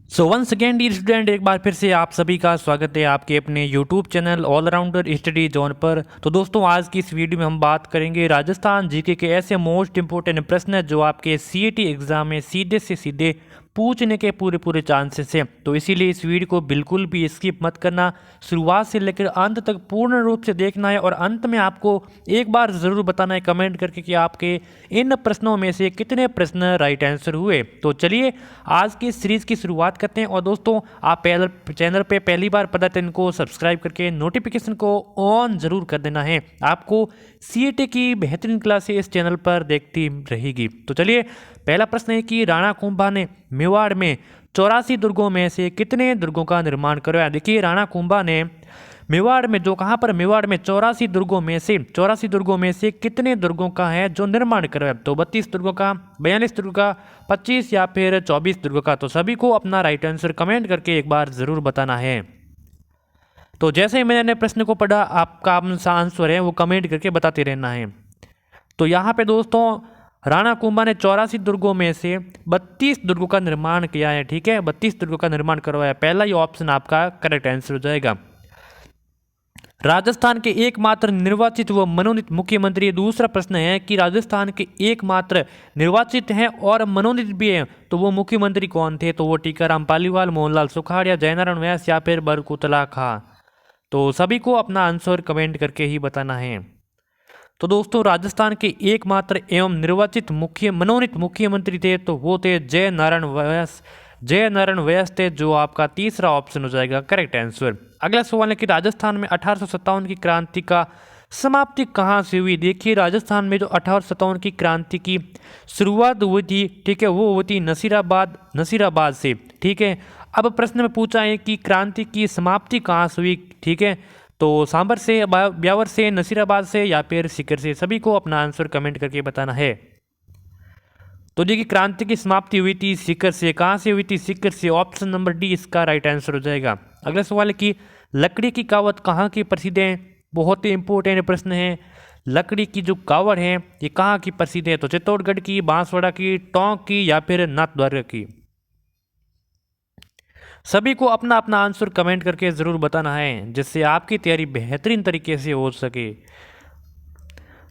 सो once again dear student, एक बार फिर से आप सभी का स्वागत है आपके अपने YouTube channel all rounder study zone पर। तो दोस्तों, आज की इस वीडियो में हम बात करेंगे राजस्थान जीके के ऐसे मोस्ट इंपोर्टेंट प्रश्न जो आपके सीईटी एग्जाम में सीधे से सीधे पूछने के पूरे पूरे चांसेस हैं। तो इसीलिए इस वीडियो को बिल्कुल भी स्किप मत करना, शुरुआत से लेकर अंत तक पूर्ण रूप से देखना है और अंत में आपको एक बार ज़रूर बताना है कमेंट करके कि आपके इन प्रश्नों में से कितने प्रश्न राइट आंसर हुए। तो चलिए आज की सीरीज़ की शुरुआत करते हैं। और दोस्तों, आप चैनल पे पहली बार पता तो इनको सब्सक्राइब करके नोटिफिकेशन को ऑन ज़रूर कर देना है। आपको सीईटी की बेहतरीन क्लासें इस चैनल पर देखती रहेगी। तो चलिए, पहला प्रश्न है कि राणा कुंभा ने मेवाड़ में 84 दुर्गों में से कितने दुर्गों का निर्माण करवाया। देखिए, राणा कुंभा ने मेवाड़ में, जो कहाँ पर, मेवाड़ में 84 दुर्गों में से कितने दुर्गों का है जो निर्माण करवाया। तो 32 दुर्गों का, 42 दुर्गों का, 25 या फिर 24 दुर्गों का। तो सभी को अपना राइट आंसर कमेंट करके एक बार ज़रूर बताना है। तो जैसे ही मैंने प्रश्न को पढ़ा, आपका आंसर है वो कमेंट करके बताते रहना है। तो यहाँ पे दोस्तों, राणा कुंभा ने 84 दुर्गों में से 32 दुर्गों का निर्माण किया है। ठीक है, 32 दुर्गों का निर्माण करवाया। पहला ही ऑप्शन आपका करेक्ट आंसर हो जाएगा। राजस्थान के एकमात्र निर्वाचित व मनोनीत मुख्यमंत्री, दूसरा प्रश्न है कि राजस्थान के एकमात्र निर्वाचित हैं और मनोनीत भी हैं, तो वो मुख्यमंत्री कौन थे। तो वो टीकाराम पालीवाल, मोहनलाल सुखाड़िया, जयनारायण व्यास या फिर बरकुतला खां। तो सभी को अपना आंसर कमेंट करके ही बताना है। तो दोस्तों, राजस्थान के एकमात्र एवं निर्वाचित मनोनीत मुख्यमंत्री थे तो वो थे जयनारायण व्यास थे, जो आपका तीसरा ऑप्शन हो जाएगा करेक्ट आंसर। अगला सवाल है कि राजस्थान में 1857 की क्रांति का समाप्ति कहाँ से हुई। देखिए, राजस्थान में जो 1857 की क्रांति की शुरुआत हुई थी, ठीक है, वो हुई थी नसीराबाद से। ठीक है, अब प्रश्न में पूछा है कि क्रांति की समाप्ति कहाँ से हुई। ठीक है, तो सांबर से, ब्यावर से, नसीराबाद से या फिर सीकर से। सभी को अपना आंसर कमेंट करके बताना है। तो देखिए, क्रांति की समाप्ति हुई थी सीकर से। कहाँ से हुई थी? सीकर से। ऑप्शन नंबर डी इसका राइट आंसर हो जाएगा। अगला सवाल है कि लकड़ी की कावड़ कहाँ की प्रसिद्ध है। बहुत ही इंपॉर्टेंट प्रश्न है। लकड़ी की जो कावड़ है ये कहाँ की प्रसिद्ध है। तो चित्तौड़गढ़ की, बांसवाड़ा की, टोंक की या फिर नाथद्वारा की। सभी को अपना अपना आंसर कमेंट करके ज़रूर बताना है, जिससे आपकी तैयारी बेहतरीन तरीके से हो सके।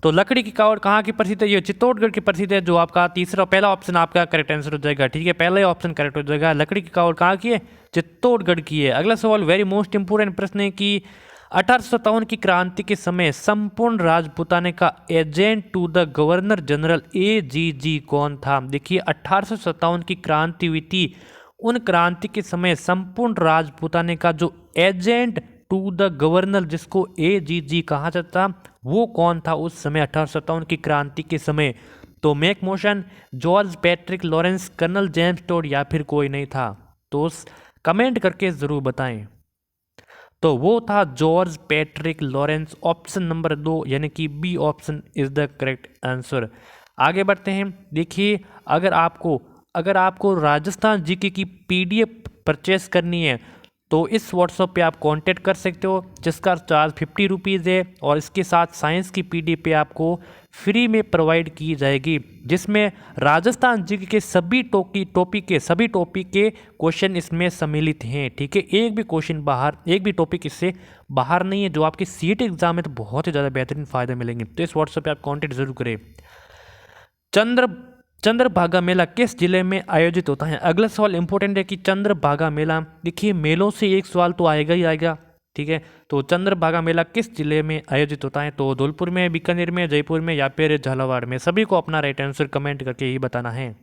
तो लकड़ी की कावड़ कहाँ की प्रसिद्ध है? ये चित्तौड़गढ़ की प्रसिद्ध है, जो आपका पहला ऑप्शन आपका करेक्ट आंसर हो जाएगा। ठीक है, पहला ही ऑप्शन करेक्ट हो जाएगा। लकड़ी की कावड़ कहाँ की है? चित्तौड़गढ़ की है। अगला सवाल वेरी मोस्ट इंपोर्टेंट प्रश्न है कि 1857 की क्रांति के समय संपूर्ण राजपूताने का agent to the governor general AGG कौन था। देखिए, 1857 की क्रांति हुई थी। उन क्रांति के समय संपूर्ण राजपूताने का जो एजेंट टू द गवर्नर, जिसको AGG कहा जाता, वो कौन था उस समय 1857 की क्रांति के समय। तो McMahon, George Patrick Lawrence, colonel James Tod या फिर कोई नहीं था। तो कमेंट करके ज़रूर बताएं। तो वो था George Patrick Lawrence. Option number 2 यानी कि B option is the correct answer. आगे बढ़ते हैं। देखिए, अगर आपको राजस्थान जीके की PDF परचेस करनी है तो इस व्हाट्सएप पे आप कांटेक्ट कर सकते हो, जिसका चार्ज 50 रुपीज़ है। और इसके साथ साइंस की PDF पे आपको फ्री में प्रोवाइड की जाएगी, जिसमें राजस्थान जीके के सभी टॉपिक के क्वेश्चन इसमें सम्मिलित हैं। ठीक है, एक भी टॉपिक इससे बाहर नहीं है, जो आपके सीईटी एग्जाम में तो बहुत ही ज़्यादा बेहतरीन फ़ायदे मिलेंगे। तो इस व्हाट्सएप पे आप कॉन्टेक्ट जरूर करें। चंद्रभागा मेला किस जिले में आयोजित होता है। अगला सवाल इंपॉर्टेंट है कि चंद्रभागा मेला, देखिए मेलों से एक सवाल तो आएगा ही आएगा। ठीक है, तो चंद्रभागा मेला किस जिले में आयोजित होता है। तो धौलपुर में, बीकानेर में, जयपुर में या फिर झालावाड़ में। सभी को अपना राइट आंसर कमेंट करके ही बताना है।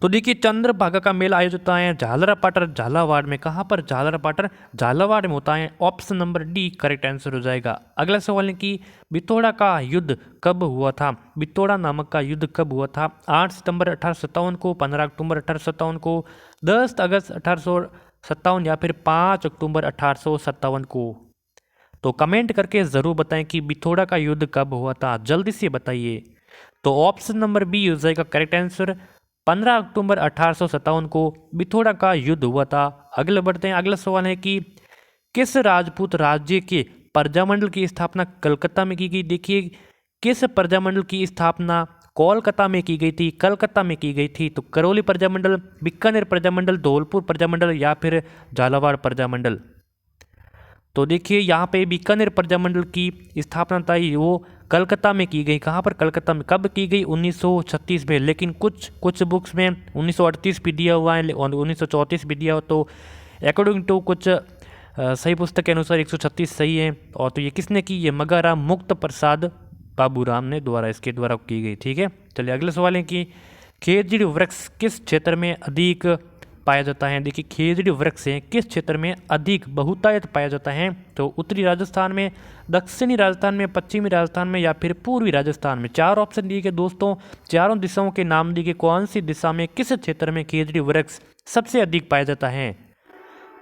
तो देखिए, चंद्रभागा का मेला आयोजित होता है झालरापाटर, झालावाड़ में। कहाँ पर? झालरापाटर, झालावाड़ में होता है। Option number D correct answer हो जाएगा। अगला सवाल है कि बितौड़ा का युद्ध कब हुआ था। बितौड़ा नामक का युद्ध कब हुआ था। 8 सितंबर 1857 को, 15 अक्टूबर 1857 को, 10 अगस्त 1857 या फिर 5 अक्टूबर 1857 को। तो कमेंट करके ज़रूर बताएं कि बितौड़ा का युद्ध कब हुआ था, जल्दी से बताइए। तो ऑप्शन नंबर बी हो जाएगा करेक्ट आंसर। 15 अक्टूबर 1857 को बिथोड़ा का युद्ध हुआ था। अगले बढ़ते हैं। अगला सवाल है कि किस राजपूत राज्य के प्रजामंडल की स्थापना कलकत्ता में की गई। देखिए, किस प्रजामंडल की स्थापना कोलकाता में की गई थी, कलकत्ता में की गई थी? तो करौली प्रजामंडल, बीकानेर प्रजामंडल, धौलपुर प्रजामंडल या फिर झालावाड़ प्रजामंडल? तो देखिए यहाँ पे बीकानेर प्रजामंडल की स्थापना थी वो कलकत्ता में की गई। कहाँ पर? कलकत्ता में। कब की गई? 1936 में। लेकिन कुछ बुक्स में 1938 भी दिया हुआ है और 1934 भी दिया हुआ। तो अकॉर्डिंग टू कुछ सही पुस्तक के अनुसार 136 सही है। और तो ये किसने की? ये मगाराम मुक्त प्रसाद बाबूराम ने इसके द्वारा की गई। ठीक है, चलिए अगले सवाल है कि खेजड़ी वृक्ष किस क्षेत्र में अधिक पाया जाता है? देखिए खेजड़ी वृक्ष है किस क्षेत्र में अधिक बहुतायत पाया जाता है? तो उत्तरी राजस्थान में, दक्षिणी राजस्थान में, पश्चिमी राजस्थान में या फिर पूर्वी राजस्थान में? 4 ऑप्शन दिए गए दोस्तों, चारों दिशाओं के नाम दिए गए। कौन सी दिशा में, किस क्षेत्र में खेजड़ी वृक्ष सबसे अधिक पाया जाता है?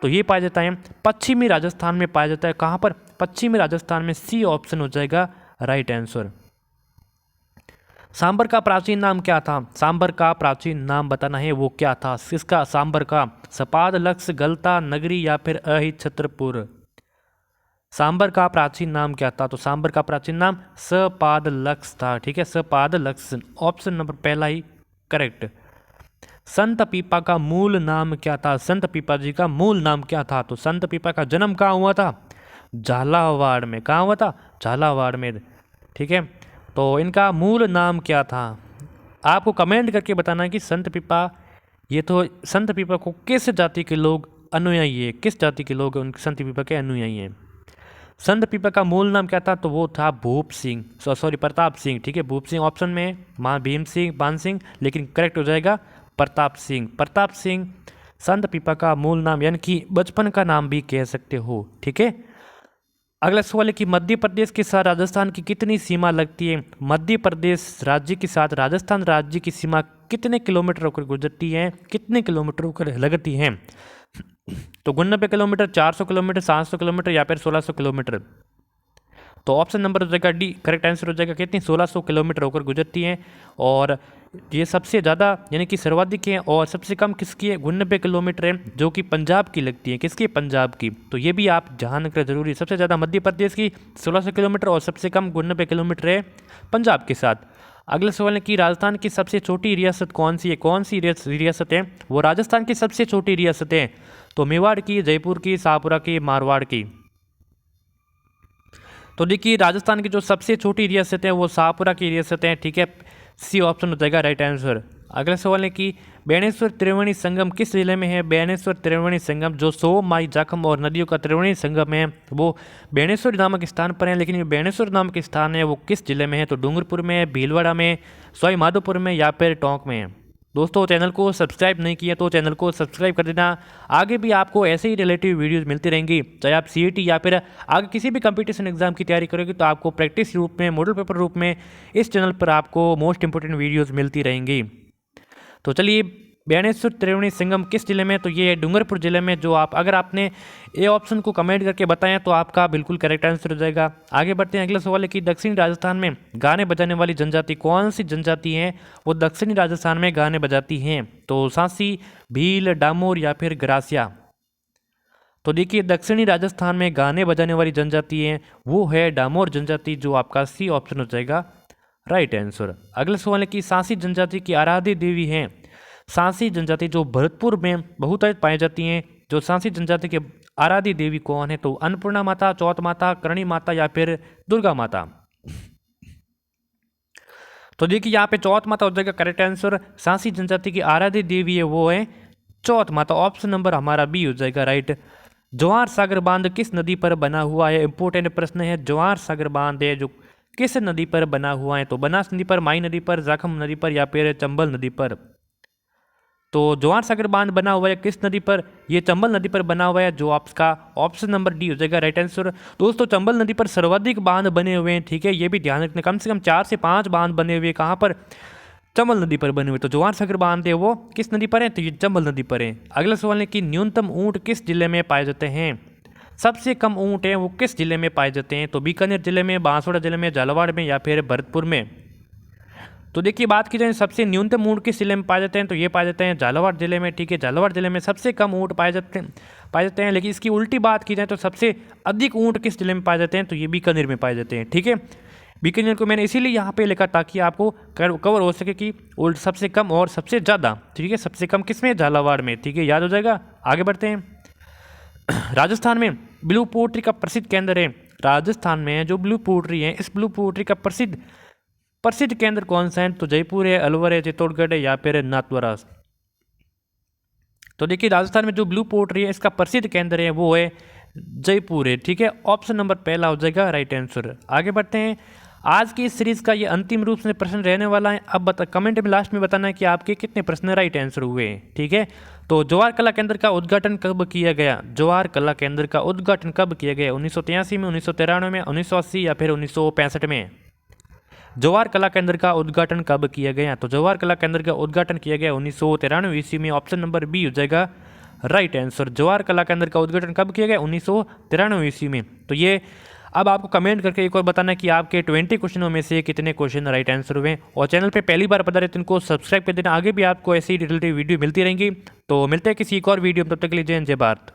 तो ये पाया जाता है पश्चिमी राजस्थान में पाया जाता है। कहाँ पर? पश्चिमी राजस्थान में। सी ऑप्शन हो जाएगा राइट आंसर। सांबर का प्राचीन नाम क्या था? सांबर का प्राचीन नाम बताना है, वो क्या था? किसका? सांबर का। सपाद, लक्स, गलता, नगरी या फिर अहित छत्रपुर? सांबर का प्राचीन नाम क्या था? तो सांबर का प्राचीन नाम सपाद लक्स था। ठीक है, सपाद लक्स। ऑप्शन नंबर पहला ही करेक्ट। संत पीपा का मूल नाम क्या था? संत पीपा जी का मूल नाम क्या था? तो संत पीपा का जन्म कहाँ हुआ था? झालावाड़ में। कहाँ हुआ था? झालावाड़ में। ठीक है, तो इनका मूल नाम क्या था? आपको कमेंट करके बताना कि संत पीपा, ये तो संत पीपा को किस जाति के लोग अनुयायी है, किस जाति के लोग उन संत पीपा के अनुयायी हैं। संत पीपा का मूल नाम क्या था? तो वो था प्रताप सिंह। ठीक है, भूप सिंह ऑप्शन में, माँ भीम सिंह, बान सिंह, लेकिन करेक्ट हो जाएगा प्रताप सिंह। प्रताप सिंह संत पीपा का मूल नाम, यानी कि बचपन का नाम भी कह सकते हो। ठीक है, अगला सवाल है कि मध्य प्रदेश के साथ राजस्थान की कितनी सीमा लगती है? मध्य प्रदेश राज्य के साथ राजस्थान राज्य की सीमा कितने किलोमीटर होकर गुजरती है, कितने किलोमीटर होकर लगती है? तो 99 किलोमीटर, 400 किलोमीटर, 700 किलोमीटर या फिर 1600 किलोमीटर? तो ऑप्शन नंबर हो जाएगा डी, करेक्ट आंसर हो जाएगा कितनी? 1600 किलोमीटर होकर गुजरती हैं। और ये सबसे ज़्यादा यानी कि सर्वाधिक है, और सबसे कम किसकी है? 99 किलोमीटर है, जो कि पंजाब की लगती है। किसकी? पंजाब की। तो ये भी आप ध्यान रखना जरूरी। सबसे ज़्यादा मध्य प्रदेश की 1600 किलोमीटर और सबसे कम 99 किलोमीटर है पंजाब के साथ। अगला सवाल है कि राजस्थान की सबसे छोटी रियासत कौन सी है? कौन सी रियासत है? वो राजस्थान की सबसे छोटी रियासत है। तो मेवाड़ की, जयपुर की, शाहपुरा की, मारवाड़ की? तो देखिए राजस्थान की जो सबसे छोटी रियासत है वो शाहपुरा की रियासत है। ठीक है, सी ऑप्शन हो जाएगा राइट आंसर। अगला सवाल है कि बेणेश्वर त्रिवेणी संगम किस जिले में है? बेणेश्वर त्रिवेणी संगम जो सोम, माई, जाखम और नदियों का त्रिवेणी संगम है वो बेणेश्वर नामक स्थान पर है। लेकिन ये बेणेश्वर नामक स्थान है वो किस जिले में है? तो डूंगरपुर में, भीलवाड़ा में, सवाई माधोपुर में या फिर टोंक में? दोस्तों चैनल को सब्सक्राइब नहीं किया तो चैनल को सब्सक्राइब कर देना। आगे भी आपको ऐसे ही रिलेटिव वीडियोस मिलती रहेंगी। चाहे आप सीईटी या फिर आगे किसी भी कंपटीशन एग्जाम की तैयारी करोगे तो आपको प्रैक्टिस रूप में, मॉडल पेपर रूप में इस चैनल पर आपको मोस्ट इंपोर्टेंट वीडियोस मिलती रहेंगी। तो चलिए बेणेश्वर त्रिवेणी संगम किस जिले में? तो ये है डूंगरपुर जिले में। जो आप अगर आपने ए ऑप्शन को कमेंट करके बताएं तो आपका बिल्कुल करेक्ट आंसर हो जाएगा। आगे बढ़ते हैं। अगला सवाल है कि दक्षिणी राजस्थान में गाने बजाने वाली जनजाति कौन सी जनजाति है? वो दक्षिणी राजस्थान में गाने बजाती हैं। तो सांसी, भील, डामोर या फिर ग्रासिया? तो देखिए दक्षिणी राजस्थान में गाने बजाने वाली जनजाति है वो है डामोर जनजाति, जो आपका सी ऑप्शन हो जाएगा राइट आंसर। अगला सवाल है कि सांसी जनजाति की आराध्य देवी है। सांसी जनजाति जो भरतपुर में बहुतायत पाई जाती हैं, जो सांसी जनजाति के आराध्य देवी कौन है? तो अन्नपूर्णा माता, चौथ माता, करणी माता या फिर दुर्गा माता? तो देखिए यहाँ पे चौथ माता हो जाएगा करेक्ट आंसर। सांसी जनजाति की आराध्य देवी है वो है चौथ माता। ऑप्शन नंबर हमारा बी हो जाएगा राइट। जवाहर सागर बांध किस नदी पर बना हुआ है? इंपोर्टेंट प्रश्न है। जवाहर सागर बांध है जो किस नदी पर बना हुआ है? तो बनास नदी पर, माई नदी पर, जाखम नदी पर या फिर चंबल नदी पर? तो जवाहर सागर बांध बना हुआ है किस नदी पर? ये चंबल नदी पर बना हुआ है, जो आपका ऑप्शन नंबर डी हो जाएगा राइट आंसर। दोस्तों चंबल नदी पर सर्वाधिक बांध बने हुए हैं। ठीक है, ये भी ध्यान रखना, कम से कम 4 से 5 बांध बने हुए। कहाँ पर? चंबल नदी पर बने हुए। तो जवाहर सागर बांध है वो किस नदी पर है? तो ये चंबल नदी पर है। अगला सवाल है कि न्यूनतम ऊँट किस जिले में पाए जाते हैं? सबसे कम ऊँट है वो किस जिले में पाए जाते हैं? तो बीकानेर जिले में, बांसवाड़ा जिले में, झालावाड़ में या फिर भरतपुर में? तो देखिए बात की जाए सबसे न्यूनतम ऊँट किस जिले में पाए जाते हैं? तो ये पाए जाते हैं झालावाड़ जिले में। ठीक है, झालावाड़ जिले में सबसे कम ऊँट पाए जाते हैं। लेकिन इसकी उल्टी बात की जाए तो सबसे अधिक ऊँट किस जिले में पाए जाते हैं? तो ये बीकानेर में पाए जाते हैं। ठीक है, बीकानेर को मैंने इसीलिए यहाँ पे लिखा ताकि आपको कवर हो सके कि ओल्ड सबसे कम और सबसे ज़्यादा, ठीक है, सबसे कम किसमें, झालावाड़ में, ठीक है, याद हो जाएगा। आगे बढ़ते हैं। राजस्थान में ब्लू पोट्री का प्रसिद्ध केंद्र है। राजस्थान में जो ब्लू पोट्री है, इस ब्लू पोट्री का प्रसिद्ध केंद्र कौन सा है? तो जयपुर है, अलवर है, चित्तौड़गढ़ है या फिर नाथद्वारा। तो देखिए राजस्थान में जो ब्लू पोट्री है इसका प्रसिद्ध केंद्र है वो है जयपुर है, ठीक है। ऑप्शन नंबर पहला हो जाएगा राइट आंसर। आगे बढ़ते हैं। आज की इस सीरीज का ये अंतिम रूप से प्रश्न रहने वाला है। अब कमेंट में लास्ट में बताना है कि आपके कितने प्रश्न राइट आंसर हुए, ठीक है। तो जवाहर कला केंद्र का उद्घाटन कब किया गया? जवाहर कला केंद्र का उद्घाटन कब किया गया? 1983 में, 1993 में, 1980 या फिर 1965 में? जवाहर कला केंद्र का उद्घाटन कब किया गया? तो जवाहर कला केंद्र का उद्घाटन किया गया 1993 ईस्वी में। ऑप्शन नंबर बी हो जाएगा राइट आंसर। जवाहर कला केंद्र का उद्घाटन कब किया गया? 1993 ईस्वी में। तो ये अब आपको कमेंट करके एक और बताना कि आपके 20 क्वेश्चनों में से कितने क्वेश्चन राइट आंसर हुए। और चैनल पे पहली बार पधारे तो इनको सब्सक्राइब कर देना, आगे भी आपको ऐसी रिलेटेड वीडियो मिलती रहेंगी। तो मिलते हैं किसी एक और वीडियो में, तब तक के लिए जय हिंद, जय भारत।